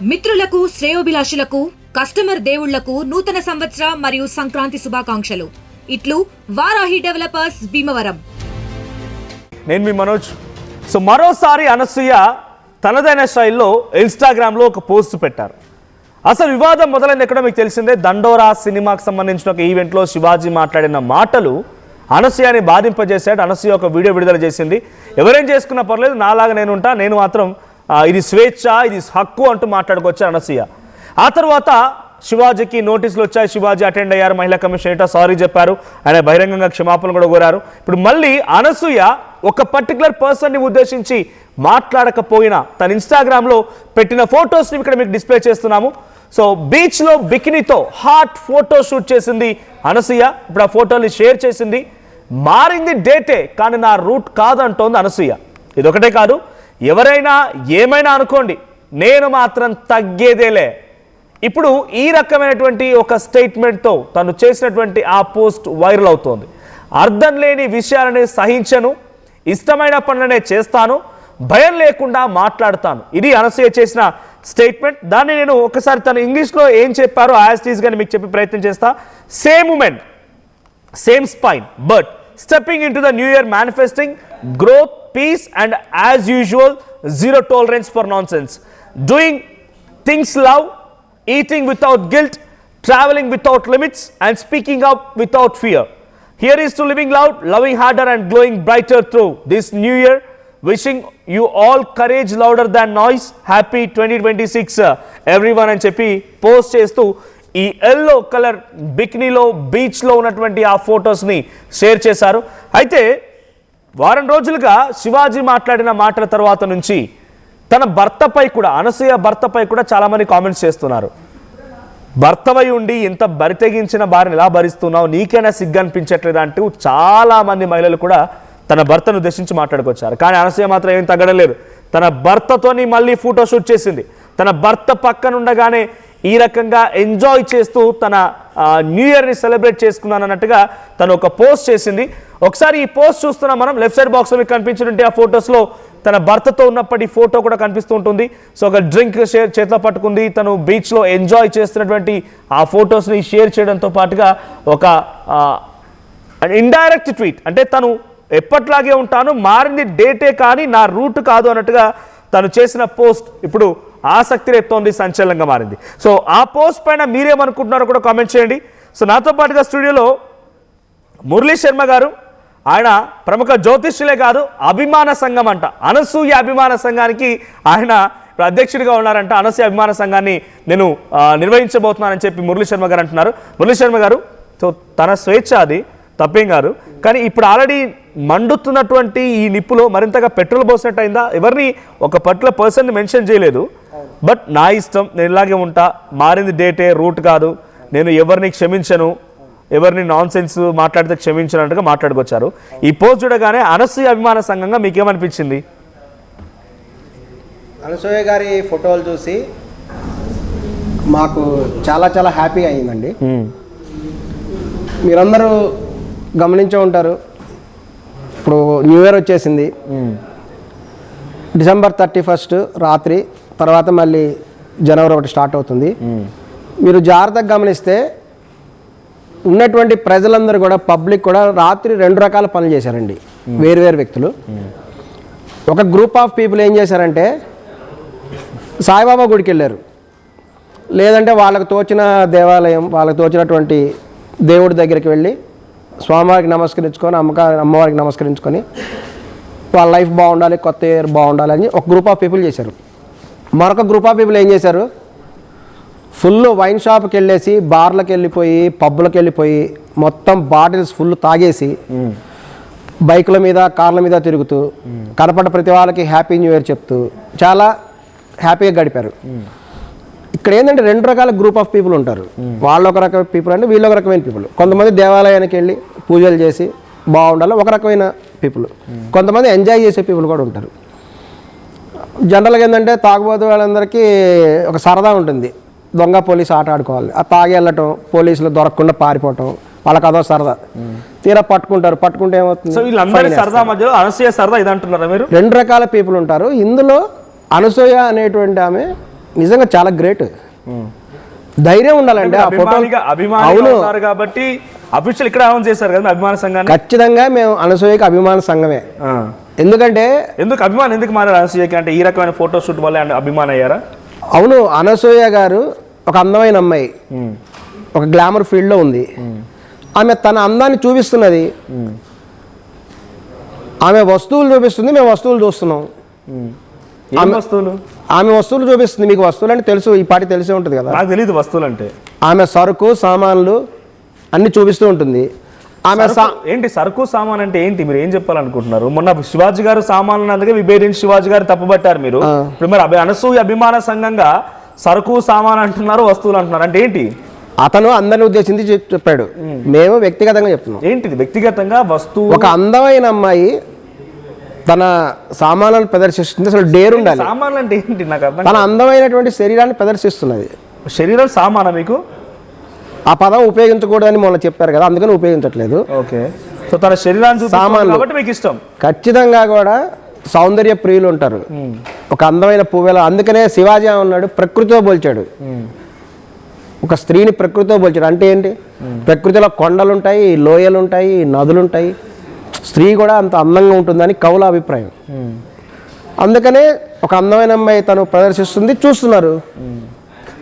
మిత్రులకు శ్రేయోభిలాషులకు కస్టమర్ దేవుళ్లకు నూతన సంవత్సర మరియు సంక్రాంతి శుభాకాంక్షలు. ఇట్లు వారాహి డెవలపర్స్ భీమవరం. నేను మీ మనోజ్. సో మరోసారి అనసూయ తనదైన స్టైల్లో ఇన్స్టాగ్రామ్లో ఒక పోస్ట్ పెట్టారు. అసలు వివాదం మొదలైంది ఎక్కడో మీకు తెలిసిందే. దండోరా సినిమాకి సంబంధించిన ఒక ఈవెంట్లో శివాజీ మాట్లాడిన మాటలు అనసూయని బాధింపజేశాడు. అనసూయ ఒక వీడియో విడుదల చేసింది. ఎవరేం చేసుకున్నా పర్లేదు, నాలాగా నేను ఉంటా, నేను మాత్రం ఇది స్వేచ్ఛ, ఇది హక్కు అంటూ మాట్లాడుకొచ్చారు అనసూయ. ఆ తర్వాత శివాజీకి నోటీసులు వచ్చాయి. శివాజీ అటెండ్ అయ్యారు. మహిళా కమిషన్ ఏంటో సారీ చెప్పారు. ఆయన బహిరంగంగా క్షమాపణ కూడా కోరారు. ఇప్పుడు మళ్ళీ అనసూయ ఒక పర్టికులర్ పర్సన్ని ఉద్దేశించి మాట్లాడకపోయినా తన ఇన్స్టాగ్రామ్లో పెట్టిన ఫొటోస్ని ఇక్కడ మీకు డిస్ప్లే చేస్తున్నాము. సో బీచ్లో బికినీతో హాట్ ఫోటో షూట్ చేసింది అనసూయ. ఇప్పుడు ఆ ఫోటోని షేర్ చేసింది. మారింది డేటే, కానీ నా రూట్ కాదంటోంది అనసూయ. ఇదొకటే కాదు, ఎవరైనా ఏమైనా అనుకోండి, నేను మాత్రం తగ్గేదేలే. ఇప్పుడు ఈ రకమైనటువంటి ఒక స్టేట్మెంట్తో తను చేసినటువంటి ఆ పోస్ట్ వైరల్ అవుతోంది. అర్థం లేని విషయాలని సహించను, ఇష్టమైన పనులనే చేస్తాను, భయం లేకుండా మాట్లాడతాను. ఇది అనసూయ చేసిన స్టేట్మెంట్. దాన్ని నేను ఒకసారి తను ఇంగ్లీష్లో ఏం చెప్పారో యాజ్ ఇట్ ఈజ్ గాని మీకు చెప్పే ప్రయత్నం చేస్తా. Same women, same spine, but stepping into the new year manifesting growth, peace and as usual zero tolerance for nonsense, doing things love, eating without guilt, traveling without limits and speaking up without fear. Here is to living loud, loving harder and glowing brighter through this new year. Wishing you all courage louder than noise. Happy 2026 everyone అని చెప్పి post చేస్తూ ఈ yellow colour బికినీలో బీచ్లో ఉన్నటువంటి ఆ ఫొటోస్ని share చేశారు. అయితే వారం రోజులుగా శివాజీ మాట్లాడిన మాటల తర్వాత నుంచి తన భర్తపై కూడా, అనసూయ భర్తపై కూడా చాలామంది కామెంట్స్ చేస్తున్నారు. భర్తవై ఉండి ఇంత బరితెగించిన భార్యను ఎలా భరిస్తున్నావు, నీకైనా సిగ్గు అనిపించట్లేదా అంటూ చాలామంది మహిళలు కూడా తన భర్తను ఉద్దేశించి మాట్లాడుకొచ్చారు. కానీ అనసూయ మాత్రం ఏం తగ్గడం లేదు. తన భర్తతోని మళ్ళీ ఫోటో షూట్ చేసింది. తన భర్త పక్కనుండగానే ఈ రకంగా ఎంజాయ్ చేస్తూ తన న్యూ ఇయర్ని సెలబ్రేట్ చేసుకున్నాను అన్నట్టుగా తను ఒక పోస్ట్ చేసింది. ఒకసారి ఈ పోస్ట్ చూస్తున్నాం మనం. లెఫ్ట్ సైడ్ బాక్స్లో మీకు కనిపించినట్టు ఆ ఫొటోస్లో తన భర్తతో ఉన్నప్పటి ఫోటో కూడా కనిపిస్తూ ఉంటుంది. సో ఒక డ్రింక్ చేతిలో పట్టుకుంది. తను బీచ్లో ఎంజాయ్ చేస్తున్నటువంటి ఆ ఫొటోస్ని షేర్ చేయడంతో పాటుగా ఒక ఇండైరెక్ట్ ట్వీట్, అంటే తను ఎప్పట్లాగే ఉంటాను, మారింది డేటే కానీ నా రూట్ కాదు అన్నట్టుగా తను చేసిన పోస్ట్ ఇప్పుడు ఆసక్తి రేపుతోంది, సంచలనంగా మారింది. సో ఆ పోస్ట్ పైన మీరేమనుకుంటున్నారో కూడా కామెంట్ చేయండి. సో నాతో పాటుగా స్టూడియోలో మురళీ శర్మ గారు, ఆయన ప్రముఖ జ్యోతిష్యులే కాదు, అభిమాన సంఘం అంట, అనసూయ అభిమాన సంఘానికి ఆయన అధ్యక్షుడిగా ఉన్నారంట. అనసూయ అభిమాన సంఘాన్ని నేను నిర్వహించబోతున్నానని చెప్పి మురళీ శర్మ గారు అంటున్నారు. మురళీ శర్మ గారు, సో తన స్వేచ్ఛ, అది తప్పేం కాదు, కానీ ఇప్పుడు ఆల్రెడీ మండుతున్నటువంటి ఈ నిప్పులో మరింతగా పెట్రోల్ పోసినట్టు అయిందా? ఎవరిని ఒక పర్టికులర్ పర్సన్ని మెన్షన్ చేయలేదు. బట్ నా ఇష్టం, నేను ఇలాగే ఉంటా, మారింది డేటే, రూట్ కాదు, నేను ఎవరిని క్షమించను, ఎవరిని నాన్ సెన్స్ మాట్లాడితే క్షమించినట్టుగా మాట్లాడుకొచ్చారు. ఈ పోస్ట్ చూడగానే అనసూయ అభిమాన సంఘంగా మీకేమనిపించింది? అనసూయ గారి ఫోటోలు చూసి మాకు చాలా చాలా హ్యాపీగా అయిందండి. మీరందరూ గమనించే ఉంటారు, ఇప్పుడు న్యూ ఇయర్ వచ్చేసింది. డిసెంబర్ 31 రాత్రి తర్వాత మళ్ళీ జనవరి 1 స్టార్ట్ అవుతుంది. మీరు జాగ్రత్తగా గమనిస్తే ఉన్నటువంటి ప్రజలందరూ కూడా, పబ్లిక్ కూడా రాత్రి 2 రకాల పనులు చేశారండి. వేరు వ్యక్తులు. ఒక గ్రూప్ ఆఫ్ పీపుల్ ఏం చేశారంటే సాయిబాబా గుడికి వెళ్ళారు, లేదంటే వాళ్ళకు తోచిన దేవాలయం, వాళ్ళకు తోచినటువంటి దేవుడి దగ్గరికి వెళ్ళి స్వామివారికి నమస్కరించుకొని, అమ్మవారికి నమస్కరించుకొని వాళ్ళ లైఫ్ బాగుండాలి, కొత్త ఇయర్ బాగుండాలి అని ఒక గ్రూప్ ఆఫ్ పీపుల్ చేశారు. మరొక గ్రూప్ ఆఫ్ పీపుల్ ఏం చేశారు, ఫుల్ వైన్ షాప్కి వెళ్ళేసి, బార్లకు వెళ్ళిపోయి, పబ్బులకు వెళ్ళిపోయి, మొత్తం బాటిల్స్ ఫుల్ తాగేసి బైకుల మీద, కార్ల మీద తిరుగుతూ, కనపడ్డ ప్రతి వాళ్ళకి హ్యాపీ న్యూ ఇయర్ చెప్తూ చాలా హ్యాపీగా గడిపారు. ఇక్కడ ఏంటంటే 2 రకాల గ్రూప్ ఆఫ్ పీపుల్ ఉంటారు. వాళ్ళు ఒక రకమైన పీపుల్ అంటే వీళ్ళు ఒక రకమైన పీపుల్. కొంతమంది దేవాలయానికి వెళ్ళి పూజలు చేసి బాగుండాలి, ఒక రకమైన పీపుల్. కొంతమంది ఎంజాయ్ చేసే పీపుల్ కూడా ఉంటారు. జనరల్గా ఏంటంటే తాగుబోతు వాళ్ళందరికీ ఒక సరదా ఉంటుంది, దొంగ పోలీసు ఆట ఆడుకోవాలి. ఆ తాగి వెళ్ళటం, పోలీసులు దొరకకుండా పారిపోవటం, వాళ్ళకి అదో సరదా. తీరా పట్టుకుంటారు, పట్టుకుంటే ఏమవుతుంది, సరదా మధ్యలో అనసూయ సరదా ఇది అంటున్నారా మీరు? 2 రకాల పీపుల్ ఉంటారు. ఇందులో అనసూయ అనేటువంటి ఆమె నిజంగా చాలా గ్రేట్. ధైర్యం ఉండాలండి ఆ ఫోటో. అవును కాబట్టి అఫీషియల్ ఇక్కడ అనౌన్స్ చేశారు కదా అభిమాన సంఘాన్ని. ఖచ్చితంగా మేము అనసూయకి అభిమాన సంఘమే. ఎందుకంటే అభిమానం ఎందుకు మారారు అనసూయకి అంటే ఈ రకమైన ఫోటో షూట్ వల్ల అభిమానం అయ్యారా? అవును, అనసూయ గారు ఒక అందమైన అమ్మాయి, ఒక గ్లామర్ ఫీల్డ్లో ఉంది. ఆమె తన అందాన్ని చూపిస్తున్నది. ఆమె వస్తువులు చూపిస్తుంది, మేము వస్తువులు చూస్తున్నాం. ఆమె వస్తువులు చూపిస్తుంది. మీకు వస్తువులు అంటే తెలుసు, ఈ పాటి తెలిసే ఉంటుంది కదా. నాకు తెలియదు వస్తువులు అంటే. ఆమె సరుకు సామాన్లు అన్ని చూపిస్తూ ఉంటుంది. ఆమె ఏంటి సరుకు సామాన్ అంటే ఏంటి? మీరు ఏం చెప్పాలనుకుంటున్నారు? మొన్న శివాజీ గారు సామాన్లు అందుకే విభేదించి శివాజీ గారు తప్పుపట్టారు మీరు. ఇప్పుడు మరి అనసూయ అభిమాన సంఘంగా సరుకు సామాన్ అంటున్నారు, వస్తువులు అంటున్నారు అంటే ఏంటి? అతను అందరిని ఉద్దేశించి చెప్పాడు, మేము వ్యక్తిగతంగా చెప్తున్నాం. ఏంటిది వ్యక్తిగతంగా? వస్తువు ఒక అందమైన అమ్మాయి తన సామాన్లను ప్రదర్శిస్తుంది. అసలు డేర్ ఉండాలి. సామాన్లు అంటే ఏంటి నాకు అర్థం. తన అందమైనటువంటి శరీరాన్ని ప్రదర్శిస్తున్నది. శరీరం సామానా? మీకు ఆ పదం ఉపయోగించకూడదని మొన్న చెప్పారు కదా, అందుకని ఉపయోగించట్లేదు. ఓకే. సో తన శరీరాన్ని సామాన్లు కాబట్టి మీకు ఇష్టం. ఖచ్చితంగా కూడా సౌందర్య ప్రియులు ఉంటారు. ఒక అందమైన పువ్వుల, అందుకనే శివాజీ ఉన్నాడు ప్రకృతితో పోల్చాడు. ఒక స్త్రీని ప్రకృతితో పోల్చాడు. అంటే ఏంటి? ప్రకృతిలో కొండలు ఉంటాయి, లోయలు ఉంటాయి, నదులు ఉంటాయి. స్త్రీ కూడా అంత అందంగా ఉంటుందని కవుల అభిప్రాయం. అందుకనే ఒక అందమైన అమ్మాయి తను ప్రదర్శిస్తుంది, చూస్తున్నారు.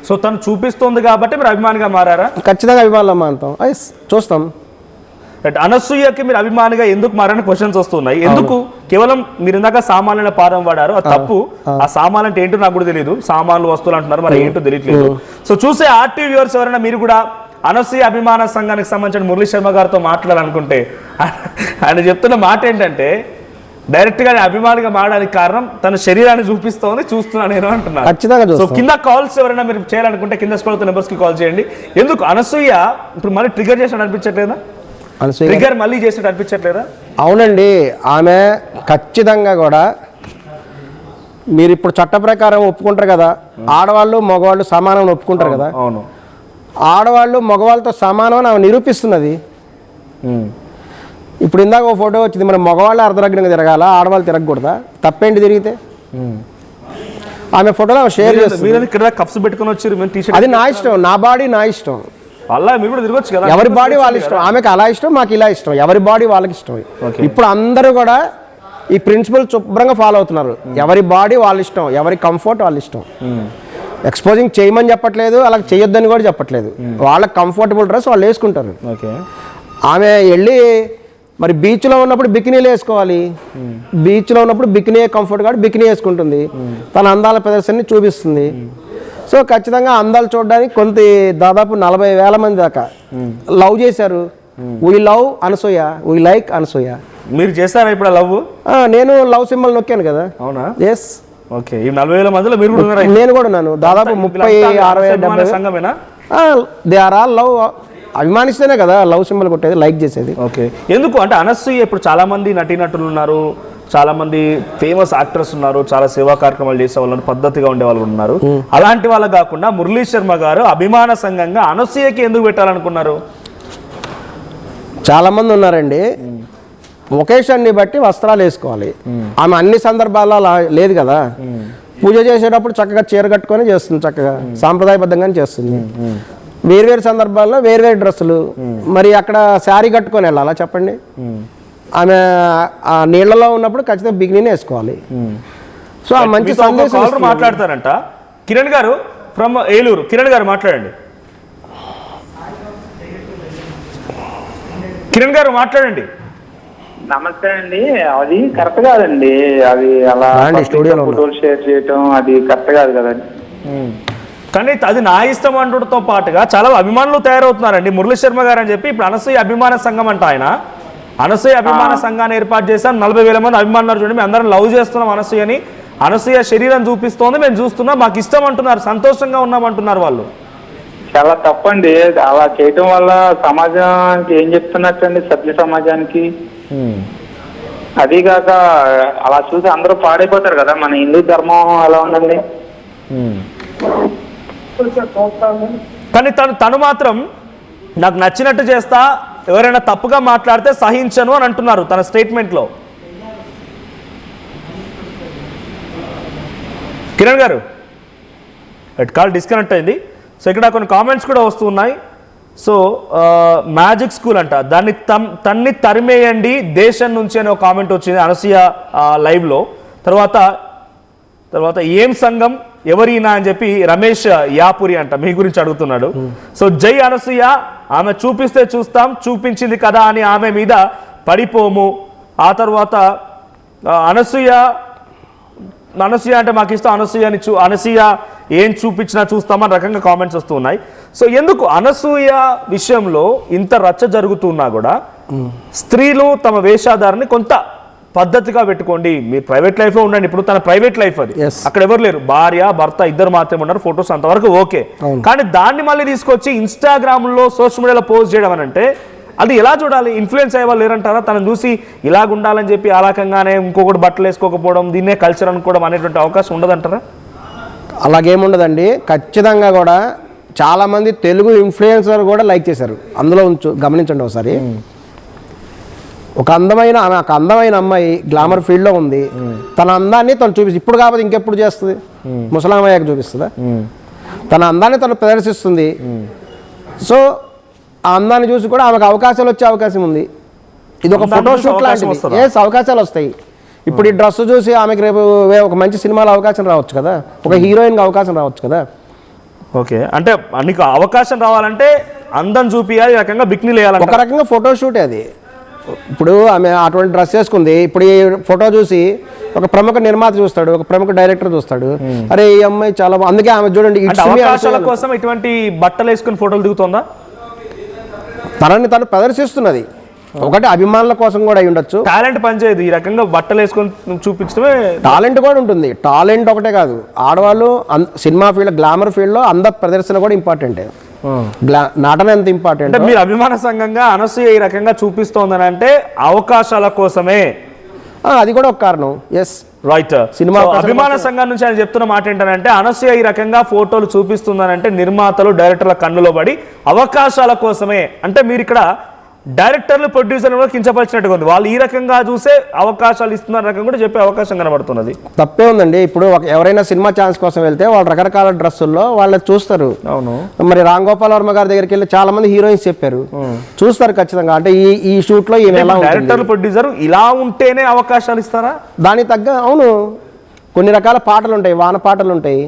సో తను చూపిస్తుంది కాబట్టి మీరు అభిమానిగా మారారా? ఖచ్చితంగా అభిమానులు అంటాం, చూస్తాం. అనసూయకి మీరు అభిమానిగా ఎందుకు మారని క్వశ్చన్స్ వస్తున్నాయి. ఎందుకు? కేవలం మీరు ఇందాక సామాన్ల పాదం వాడారు, అది తప్పు. ఆ సామాన్లు అంటే ఏంటో నాకు కూడా తెలియదు. సామాన్లు వస్తువులు అంటున్నారు, మరి ఏంటో తెలియట్లేదు. సో చూసే ఆర్టీవీ వ్యూవర్స్ ఎవరైనా మీరు కూడా అనసూయ అభిమాన సంఘానికి సంబంధించిన మురళీ శర్మ గారితో మాట్లాడాలనుకుంటే ఆయన చెప్తున్న మాట ఏంటంటే డైరెక్ట్గా అభిమానిగా మారడానికి కారణం తన శరీరాన్ని చూస్తున్నాను నేను అంటున్నాను. సో కింద కాల్స్ ఎవరైనా మీరు చేయాలనుకుంటే కింద స్క్రోల్ అవుతున్న నెంబర్స్కి కాల్ చేయండి. ఎందుకు అనసూయ ఇప్పుడు మళ్ళీ ట్రిగర్ చేసినట్టు అనిపించట్లేదా? ట్రిగర్ మళ్ళీ చేసినట్టు అనిపించట్లేదా? అవునండి, ఆమె ఖచ్చితంగా కూడా మీరు ఇప్పుడు చట్ట ప్రకారం ఒప్పుకుంటారు కదా, ఆడవాళ్ళు మగవాళ్ళు సమానం ఒప్పుకుంటారు కదా. అవును, ఆడవాళ్ళు మగవాళ్ళతో సమానం ఆమె నిరూపిస్తున్నది. ఇప్పుడు ఇందాక ఒక ఫోటో వచ్చింది, మరి మగవాళ్ళు అర్ధలగ్నంగా తిరగాల, ఆడవాళ్ళు తిరగకూడదా? తప్పేంటి తిరిగితే? ఆమె ఫోటోలో షేర్ చేస్తుంది. కప్స్ పెట్టుకుని వచ్చి అది నా ఇష్టం, నా బాడీ నా ఇష్టం. కదా, ఎవరి బాడీ వాళ్ళ ఇష్టం. ఆమెకు అలా ఇష్టం, మాకు ఇలా ఇష్టం. ఎవరి బాడీ వాళ్ళకి ఇష్టం. ఇప్పుడు అందరూ కూడా ఈ ప్రిన్సిపల్ శుభ్రంగా ఫాలో అవుతున్నారు. ఎవరి బాడీ వాళ్ళ ఇష్టం, ఎవరి కంఫర్ట్ వాళ్ళ ఇష్టం. ఎక్స్పోజింగ్ చేయమని చెప్పట్లేదు, అలా చేయొద్దని కూడా చెప్పట్లేదు. వాళ్ళకి కంఫర్టబుల్ డ్రెస్ వాళ్ళు వేసుకుంటారు. ఆమె వెళ్ళి మరి బీచ్లో ఉన్నప్పుడు బికినీలు వేసుకోవాలి. బీచ్లో ఉన్నప్పుడు బికినీ కంఫర్ట్ కాబట్టి బికినీ వేసుకుంటుంది. తన అందాల ప్రదర్శనని చూపిస్తుంది. సో ఖచ్చితంగా అందాలు చూడడానికి దాదాపు 40,000 మంది దాకా లవ్ చేశారు. We love Anasuya, we like Anasuya. మీరు చేస్తారా ఇప్పుడు లవ్? నేను లవ్ సింబల్ నొక్కాను కదా. అవునా? ఎస్. ఓకే. ఈ 40,000 మందిలో మీరు కూడా ఉన్నారా? నేను కూడా ఉన్నాను. దాదాపు 30, 60, 70 సంఘమేనా? They are all love. అభిమానిస్తేనే కదా లవ్ సింబల్ కొట్టేది, లైక్ చేసేది. ఓకే. ఎందుకు అంటే అనసూయ ఇప్పుడు చాలా మంది నటీనటులు ఉన్నారు, చాలా మంది ఫేమస్ యాక్టర్స్ ఉన్నారు, చాలా సేవా కార్యక్రమాలు చేసే వాళ్ళు, పద్ధతిగా ఉండే వాళ్ళు ఉన్నారు. అలాంటి వాళ్ళు కాకుండా మురళీ శర్మ గారు అభిమాన సంఘంగా అనసూయకి ఎందుకు పెట్టాలనుకున్నారు? చాలా మంది ఉన్నారండి. ఒకేషన్ని బట్టి వస్త్రాలు వేసుకోవాలి. ఆమె అన్ని సందర్భాల్లో లేదు కదా. పూజ చేసేటప్పుడు చక్కగా చీర కట్టుకొని చేస్తుంది, చక్కగా సాంప్రదాయబద్ధంగానే చేస్తుంది. వేర్వేరు సందర్భాల్లో వేర్వేరు డ్రెస్సులు. మరి అక్కడ శారీ కట్టుకొని వెళ్ళాలా చెప్పండి? ఆమె ఆ నీళ్లలో ఉన్నప్పుడు ఖచ్చితంగా బిగినీనే వేసుకోవాలి. సో ఆ మంచి సందేశం మాట్లాడతారంట. కిరణ్ గారు ఫ్రమ్ ఏలూరు. కిరణ్ గారు మాట్లాడండి. కిరణ్ గారు మాట్లాడండి. నమస్తే అండి. అది కరెక్ట్ కాదండి. అది అలా ఫోటోలు షేర్ చేయటం అది కరెక్ట్ కాదు కదండి. కానీ అది నా ఇష్టం అంటుతో పాటుగా చాలా అభిమానులు తయారవుతున్నారండి. మురళీ శర్మ గారు అని చెప్పి ఇప్పుడు అనసూయ అభిమాన సంఘం అంట ఆయన. అనసూయ అభిమాన సంఘాన్ని ఏర్పాటు చేశాం. 40,000 మంది అభిమానులు చూడండి. మేము అందరం లవ్ చేస్తున్నాం అనసూయని. అనసూయ శరీరం చూపిస్తోంది, మేము చూస్తున్నాం, మాకు ఇష్టం అంటున్నారు, సంతోషంగా ఉన్నాం అంటున్నారు వాళ్ళు. చాలా తప్పండి. అలా చేయటం వల్ల సమాజానికి ఏం చెప్తున్నట్టండి, సభ్య సమాజానికి. అదీగాక అలా చూసి అందరూ పాడైపోతారు కదా. మన హిందూ ధర్మం ఎలా ఉందండి. కానీ తను మాత్రం నాకు నచ్చినట్టు చేస్తా, ఎవరైనా తప్పుగా మాట్లాడితే సహించను అని అంటున్నారు తన స్టేట్మెంట్లో. కిరణ్ గారు కాల్ డిస్కనెక్ట్ అయింది. సో ఇక్కడ కొన్ని కామెంట్స్ కూడా వస్తూ ఉన్నాయి. సో మ్యాజిక్ స్కూల్ అంట, దాన్ని తన్ని తరిమేయండి దేశం నుంచి అనే ఒక కామెంట్ వచ్చింది అనసూయ లైవ్లో. తర్వాత ఏం సంఘం ఎవరినా అని చెప్పి రమేష్ యాపురి అంట మీ గురించి అడుగుతున్నాడు. సో జై అనసూయ, ఆమె చూపిస్తే చూస్తాం, చూపించింది కదా అని ఆమె మీద పడిపోము. ఆ తర్వాత అనసూయ అంటే మాకు ఇష్టం, అనసూయ ఏం చూపించినా చూస్తామని రకంగా కామెంట్స్ వస్తూ ఉన్నాయి. సో ఎందుకు అనసూయ విషయంలో ఇంత రచ్చ జరుగుతున్నా కూడా స్త్రీలు తమ వేషాధారాన్ని కొంత పద్ధతిగా పెట్టుకోండి, మీరు ప్రైవేట్ లైఫ్ లో ఉండండి. ఇప్పుడు తన ప్రైవేట్ లైఫ్ అది, అక్కడ ఎవరు లేరు, భార్య భర్త ఇద్దరు మాత్రమే ఉన్నారు, ఫొటోస్ అంతవరకు ఓకే. కానీ దాన్ని మళ్ళీ తీసుకొచ్చి ఇన్స్టాగ్రామ్ లో సోషల్ మీడియాలో పోస్ట్ చేయడం అని అంటే అది ఎలా చూడాలి? ఇన్ఫ్లుయెన్స్ అయ్యే వాళ్ళు లేరంటారా? తనను చూసి ఇలాగ ఉండాలని చెప్పి ఆ రకంగానే ఇంకొకటి బట్టలు వేసుకోకపోవడం, దీన్నే కల్చర్ అనుకోవడం అనేటువంటి అవకాశం ఉండదంటారా? అలాగేముండదండి. ఖచ్చితంగా కూడా చాలామంది తెలుగు ఇన్ఫ్లుయెన్సర్ కూడా లైక్ చేశారు. అందులో గమనించండి ఒకసారి. ఒక అందమైన అమ్మాయి గ్లామర్ ఫీల్డ్లో ఉంది, తన అందాన్ని తను చూపిస్తుంది. ఇప్పుడు కాకపోతే ఇంకెప్పుడు చేస్తుంది? ముసలామయ్యాక చూపిస్తుందా? తన అందాన్ని తను ప్రదర్శిస్తుంది. సో ఆ అందాన్ని చూసి కూడా ఆమెకు అవకాశాలు వచ్చే అవకాశం ఉంది. ఇది ఒక ఫోటోషూట్ లాంటిది. అవకాశాలు వస్తాయి. ఇప్పుడు ఈ డ్రెస్ చూసి ఆమెకు రేపు ఒక మంచి సినిమాలో అవకాశం రావచ్చు కదా, ఒక హీరోయిన్కి అవకాశం రావచ్చు కదా. ఓకే, అంటే నీకు అవకాశం రావాలంటే అందం చూపియాలి, ఈ రకంగా బిక్నీలు వేయాలి, ఒక రకంగా ఫోటోషూటే అది. ఇప్పుడు ఆమె అటువంటి డ్రెస్ వేసుకుంది, ఇప్పుడు ఈ ఫోటో చూసి ఒక ప్రముఖ నిర్మాత చూస్తాడు, ఒక ప్రముఖ డైరెక్టర్ చూస్తాడు, అరే ఈ అమ్మాయి చాలా అందుకే ఆమె చూడండి అవకాశాల కోసం ఇటువంటి బట్టలు వేసుకుని ఫోటోలు దిగుతుందా? తనని తను ప్రదర్శిస్తున్నది. ఒకటి అభిమానుల కోసం కూడా అయి ఉండొచ్చు. టాలెంట్ పనిచేయదు, ఈ రకంగా బట్టలు వేసుకొని చూపించడమే టాలెంట్ కూడా ఉంటుంది. టాలెంట్ ఒకటే కాదు, ఆడవాళ్ళు సినిమా ఫీల్డ్ గ్లామర్ ఫీల్డ్లో అంద ప్రదర్శన కూడా ఇంపార్టెంటే. నటన ఎంత ఇంపార్టెంట్. అంటే మీరు అభిమాన సంఘంగా అనసూయ ఈ రకంగా చూపిస్తోందని అంటే అవకాశాల కోసమే, అది కూడా ఒక కారణం. Yes right. సినిమా అభిమాన సంఘం నుంచి ఆయన చెప్తున్న మాట ఏంటంటే అనసూయ ఈ రకంగా ఫోటోలు చూపిస్తుందనంటే నిర్మాతలు డైరెక్టర్ల కన్నులో పడి అవకాశాల కోసమే. అంటే మీరు ఇక్కడ డైరెక్టర్లు ప్రొడ్యూసర్లు కూడా కించపరిచినట్టుగా ఉంది. వాళ్ళు ఈ రకంగా చూసే అవకాశాలు ఇస్తున్న రకం కూడా చెప్పే అవకాశం కనబడుతున్నది. తప్పే ఉందండి. ఇప్పుడు ఎవరైనా సినిమా ఛాన్స్ కోసం వెళ్తే వాళ్ళు రకరకాల డ్రెస్సుల్లో వాళ్ళు చూస్తారు. అవును, మరి రామ్ గోపాల్ వర్మ గారి దగ్గరికి వెళ్ళి చాలా మంది హీరోయిన్స్ చెప్పారు, చూస్తారు ఖచ్చితంగా. అంటే ఈ షూట్ లో డైరెక్టర్లు ప్రొడ్యూసర్ ఇలా ఉంటేనే అవకాశాలు ఇస్తారా? దానికి తగ్గ అవును కొన్ని రకాల పాటలు ఉంటాయి, వాన పాటలు ఉంటాయి,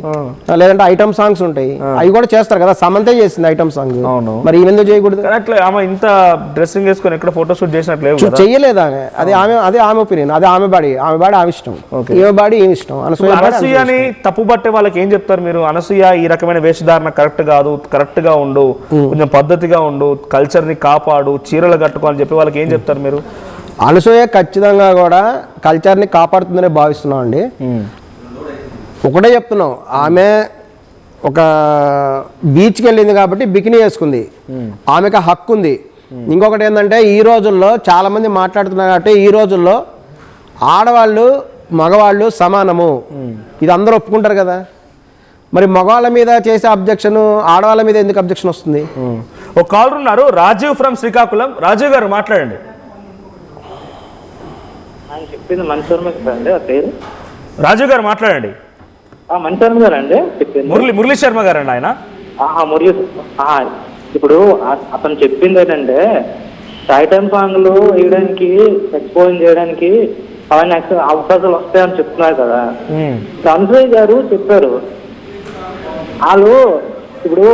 లేదంటే ఐటమ్ సాంగ్స్ ఉంటాయి, అవి కూడా చేస్తారు కదా. సమంతే చేసింది ఐటమ్ సాంగ్, మరి ఈమెందుకు చేయకూడదు? ఆమె ఇంత డ్రెస్సింగ్ వేసుకొని ఎక్కడ ఫోటో షూట్ చేసినట్లేదు, చెయ్యలేదు ఆమె. అదే ఆమె ఒపీనియన్, అదే ఆమె బాడీ ఆమె ఇష్టం, ఈమె బాడీ ఏమి ఇష్టం. అనసూయని తప్పు పట్టే వాళ్ళకి ఏం చెప్తారు మీరు? అనసూయ ఈ రకమైన వేషధారణ కరెక్ట్ కాదు, కరెక్ట్ గా ఉండు, కొంచెం పద్ధతిగా ఉండు, కల్చర్ ని కాపాడు, చీరలు కట్టుకో అని చెప్పి వాళ్ళకి ఏం చెప్తారు మీరు? అనసూయ ఖచ్చితంగా కూడా కల్చర్ని కాపాడుతుందనే భావిస్తున్నాం అండి. ఒకటే చెప్తున్నాం, ఆమె ఒక బీచ్కి వెళ్ళింది కాబట్టి బికినీ వేసుకుంది, ఆమెకు హక్కు ఉంది. ఇంకొకటి ఏంటంటే ఈ రోజుల్లో చాలామంది మాట్లాడుతున్నారు కాబట్టి ఈ రోజుల్లో ఆడవాళ్ళు మగవాళ్ళు సమానము, ఇది అందరూ ఒప్పుకుంటారు కదా. మరి మగవాళ్ళ మీద చేసే అబ్జెక్షన్ ఆడవాళ్ళ మీద ఎందుకు అబ్జెక్షన్ వస్తుంది? ఒక కాలర్ ఉన్నారు, రాజీవ్ ఫ్రమ్ శ్రీకాకుళం. రాజీవ్ గారు మాట్లాడండి. చెప్పింది మన్సూర్ అండి, ఆ పేరు రాజీవ్ గారు మాట్లాడండి. మన్సూర్ గారు అండి, మురళీ శర్మ గారు అండి ఆయన. మురళి. ఇప్పుడు అతను చెప్పింది ఏంటంటే ఐటమ్ సాంగ్లు వేయడానికి ఎక్స్పోజ్ చేయడానికి అవన్నీ అవకాశాలు వస్తాయని చెప్తున్నారు కదా. అనసూయ గారు చెప్పారు, వాళ్ళు ఇప్పుడు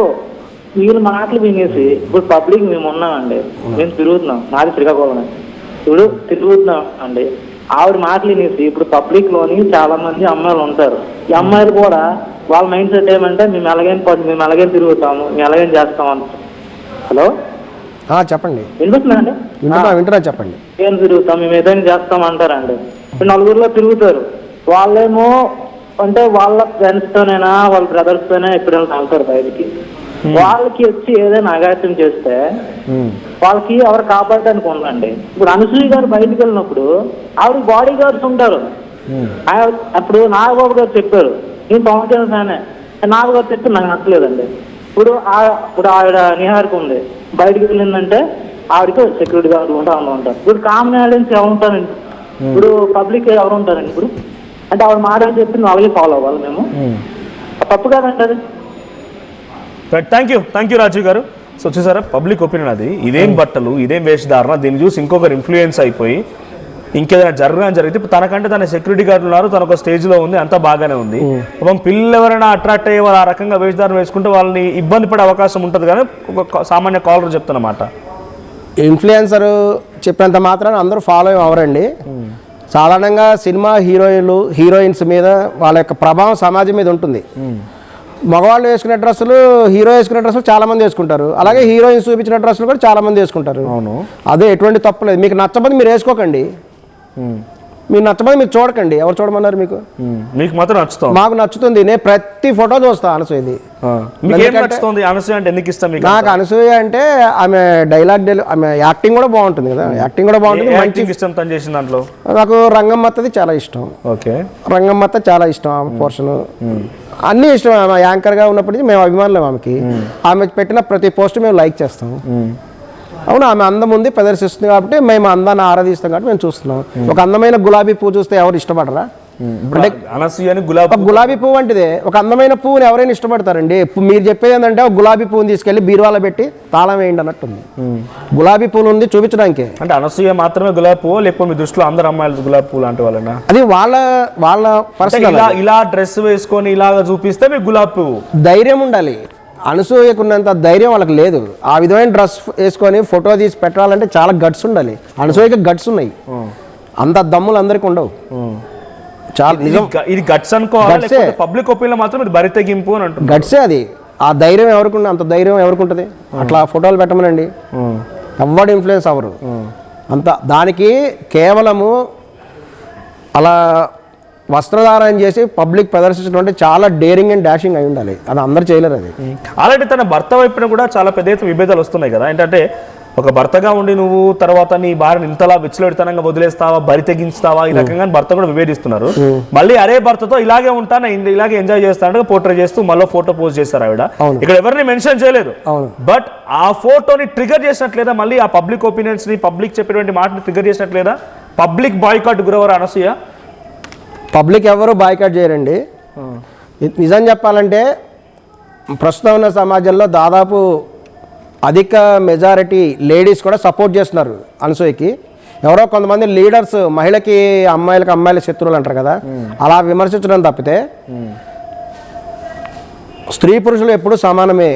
వీళ్ళ మాటలు వినేసి ఇప్పుడు పబ్లిక్ మేము ఉన్నామండి, మేము తిరుగుతున్నాం, నాది శ్రీకాకుళం, ఇప్పుడు తిరుగుతున్నాం అండి. ఆవిడ మాటలు వినేసి ఇప్పుడు పబ్లిక్ లోని చాలా మంది అమ్మాయిలు ఉంటారు. ఈ అమ్మాయిలు కూడా వాళ్ళ మైండ్ సెట్ ఏమంటే మేము ఎలాగైనా తిరుగుతాము, మేము ఎలాగైనా చేస్తాం అంట. హలో చెప్పండి, వినిపిస్తుందండి? వింటున్నా చెప్పండి. ఏం తిరుగుతాం, మేము ఏదైనా చేస్తాం అంటారండి. నలుగురిలో తిరుగుతారు, వాళ్ళేమో అంటే వాళ్ళ ఫ్రెండ్స్ తోనైనా వాళ్ళ బ్రదర్స్ తోనే ఎప్పుడైనా తాగుతారు బయటికి. వాళ్ళకి వచ్చి ఏదైనా అగాత్యం చేస్తే వాళ్ళకి ఎవరు కాపాడడానికి ఉందండి. ఇప్పుడు అనసూయ గారు బయటికి వెళ్ళినప్పుడు ఆవిడ బాడీ గార్డ్స్ ఉంటారు. అప్పుడు నాగబాబు గారు చెప్పారు, నేను పవన్ కళ్యాణ్ ఫ్యానే, నాగబాబు గారు చెప్పి నాకు నచ్చలేదండి. ఇప్పుడు ఆవిడ నిహారిక ఉంది, బయటికి వెళ్ళిందంటే ఆవిడకి సెక్యూరిటీ గార్డు ఉంటారు. ఇప్పుడు కామన్ ఆడియన్స్ ఎవరు ఉంటారండి? ఇప్పుడు పబ్లిక్ ఎవరు ఉంటారండి? ఇప్పుడు అంటే ఆవిడ మాట చెప్పింది అలాగే ఫాలో అవ్వాలి మేము, తప్పు కాదండి అది. థ్యాంక్ యూ రాజీవ్ గారు. సో చూసారా పబ్లిక్ ఒపీనియన్ అది, ఇదేం బట్టలు ఇదేం వేషధారణ, దీన్ని చూసి ఇంకొకరు ఇన్ఫ్లుయెన్స్ అయిపోయి ఇంకేదైనా జరిగితే ఇప్పుడు తనకంటే తన సెక్యూరిటీ గార్డులు ఉన్నారు, తన ఒక స్టేజ్లో ఉంది, అంతా బాగానే ఉంది. పాపం పిల్లలు ఎవరైనా అట్రాక్ట్ అయ్యే వాళ్ళు ఆ రకంగా వేషధారణ వేసుకుంటే వాళ్ళని ఇబ్బంది పడే అవకాశం ఉంటుంది, కానీ ఒక సామాన్య కాలర్ చెప్తున్నమాట. ఇన్ఫ్లుయెన్సర్ చెప్పినంత మాత్రాన అందరూ ఫాలో అవరండి. సాధారణంగా సినిమా హీరోయిన్స్ మీద వాళ్ళ యొక్క ప్రభావం సమాజం మీద ఉంటుంది. మగవాళ్ళు వేసుకునే డ్రెస్సులు, హీరో వేసుకునే డ్రెస్సులు చాలా మంది వేసుకుంటారు, అలాగే హీరోయిన్స్ చూపించిన డ్రెస్సులు కూడా చాలా మంది వేసుకుంటారు. అవును, అదే ఎటువంటి తప్పులేదు. మీకు నచ్చబోదు మీరు వేసుకోకండి, మీరు నచ్చబోదు మీరు చూడకండి. ఎవరు చూడమన్నారు మీకు? మీకు మాత్రం నచ్చుతుంది. మాకు నచ్చుతుంది. నేను ప్రతి ఫోటో చూస్తాను అనసూయది. నాకు అనసూయ అంటే ఆమె ఆమె యాక్టింగ్ కూడా బాగుంటుంది కదా, యాక్టింగ్ కూడా బాగుంటుంది. మంచి ఇష్టం తను చేసిన దాంట్లో నాకు రంగమ్మత్తది చాలా ఇష్టం. ఓకే, రంగమ్మత్త చాలా ఇష్టం. ఆమె పోర్షన్ అన్నీ ఇష్టం. ఆమె యాంకర్గా ఉన్నప్పటికీ మేము అభిమానులం ఆమెకి. ఆమె పెట్టిన ప్రతి పోస్ట్ మేము లైక్ చేస్తాం. అవును, ఆమె అందం ఉంది, ప్రదర్శిస్తుంది కాబట్టి మేము అందాన్ని ఆరాధిస్తాం కాబట్టి మేము చూస్తున్నాం. ఒక అందమైన గులాబీ పువ్వు చూస్తే ఎవరు ఇష్టపడరా? అంటే గులాబీ పువ్వు వంటిదే. ఒక అందమైన పువ్వుని ఎవరైనా ఇష్టపడతారండి? మీరు చెప్పేది ఏంటంటే ఒక గులాబీ పువ్వుని తీసుకెళ్లి బీరువాలో పెట్టి తాళం వేయండి అన్నట్టుంది. గులాబీ పువ్వులు ఉంది చూపించడానికి. అంటే అనసూయ మాత్రమే గులాబీ పువ్వు, లేకపోతే మీ దృష్టిలో అందరు అమ్మాయిలు గులాబీ పువ్వు లాంటి వాళ్ళనా? అది వాళ్ళ పర్సనల్. ఇలా డ్రెస్ వేసుకొని ఇలాగా చూపిస్తే మీకు గులాబీ పువ్వు. ధైర్యం ఉండాలి. అనసూయకున్నంత ధైర్యం వాళ్ళకి లేదు. ఆ విధమైన డ్రెస్ వేసుకొని ఫోటో తీసి పెట్టాలంటే చాలా గట్స్ ఉండాలి. అనసూయకి గట్స్ ఉన్నాయి, అంత దమ్ములు అందరికి ఉండవు. చాలా నిజం. ఇది గట్స్ అనుకోవాలి, పబ్లిక్ ఒపీనియన్ మాత్రం ఇది బరి తెగింపు అని అంటుంది. గట్సే అది. ఆ ధైర్యం ఎవరికి అంత ధైర్యం ఎవరికి ఉంటుంది? అట్లా ఫోటోలు పెట్టమనండి, ఎవరు ఇన్ఫ్లుయెన్స్ అవ్వరు. అంత దానికి కేవలము అలా వస్త్రధారణ చేసి పబ్లిక్ ప్రదర్శించడం అంటే చాలా డేరింగ్ అండ్ డాషింగ్ అయి ఉండాలి. అది అందరు చేయలేరు. అది అలాంటి తన భర్త వైపున కూడా చాలా పెద్ద ఎత్తున విభేదాలు వస్తున్నాయి కదా. ఏంటంటే ఒక భర్తగా ఉండి నువ్వు తర్వాత నీ భార్యను ఇంతలా విచ్చలవిడితనంగా వదిలేస్తావా, బరి తెగించుతావా, ఈ రకంగా భర్త కూడా విభేదిస్తున్నారు. మళ్ళీ అరే భర్తతో ఇలాగే ఉంటాను, ఇలాగే ఎంజాయ్ చేస్తాను పోర్ట్రే చేస్తూ మళ్ళీ ఫోటో పోస్ట్ చేస్తారు ఆవిడ. ఇక్కడ ఎవరిని మెన్షన్ చేయలేదు, బట్ ఆ ఫోటోని ట్రిగర్ చేసినట్లేదా? మళ్ళీ ఆ పబ్లిక్ ఒపీనియన్స్ ని, పబ్లిక్ చెప్పేటువంటి మాటని ట్రిగర్ చేసినట్లేదా? పబ్లిక్ బాయ్కాట్ గురవరు అనసూయ? పబ్లిక్ ఎవరు బాయ్కాట్ చేయరండి. నిజం చెప్పాలంటే ప్రస్తుతం ఉన్న సమాజంలో దాదాపు అధిక మెజారిటీ లేడీస్ కూడా సపోర్ట్ చేస్తున్నారు అనసూయకి. ఎవరో కొంతమంది లీడర్స్ మహిళకి అమ్మాయిల శత్రువులు అంటారు కదా, అలా విమర్శించడం తప్పితే స్త్రీ పురుషులు ఎప్పుడు సమానమే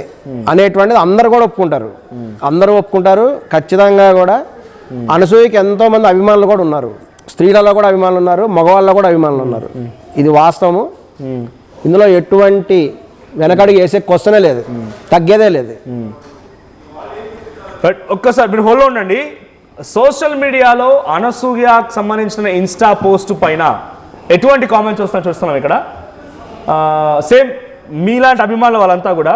అనేటువంటిది అందరు కూడా ఒప్పుకుంటారు. ఖచ్చితంగా కూడా అనసూయకి ఎంతోమంది అభిమానులు కూడా ఉన్నారు. స్త్రీలలో కూడా అభిమానులు ఉన్నారు, మగవాళ్ళలో కూడా అభిమానులు ఉన్నారు. ఇది వాస్తవము. ఇందులో ఎటువంటి వెనకడుగు వేసే క్వశ్చనే లేదు, తగ్గేదే లేదు. బట్ ఒక్కసారి మీరు హోల్లో ఉండండి. సోషల్ మీడియాలో అనసూయకు సంబంధించిన ఇన్స్టా పోస్ట్ పైన ఎటువంటి కామెంట్స్ వస్తాయో చూస్తున్నాం ఇక్కడ. సేమ్ మీలాంటి అభిమానులు వాళ్ళంతా కూడా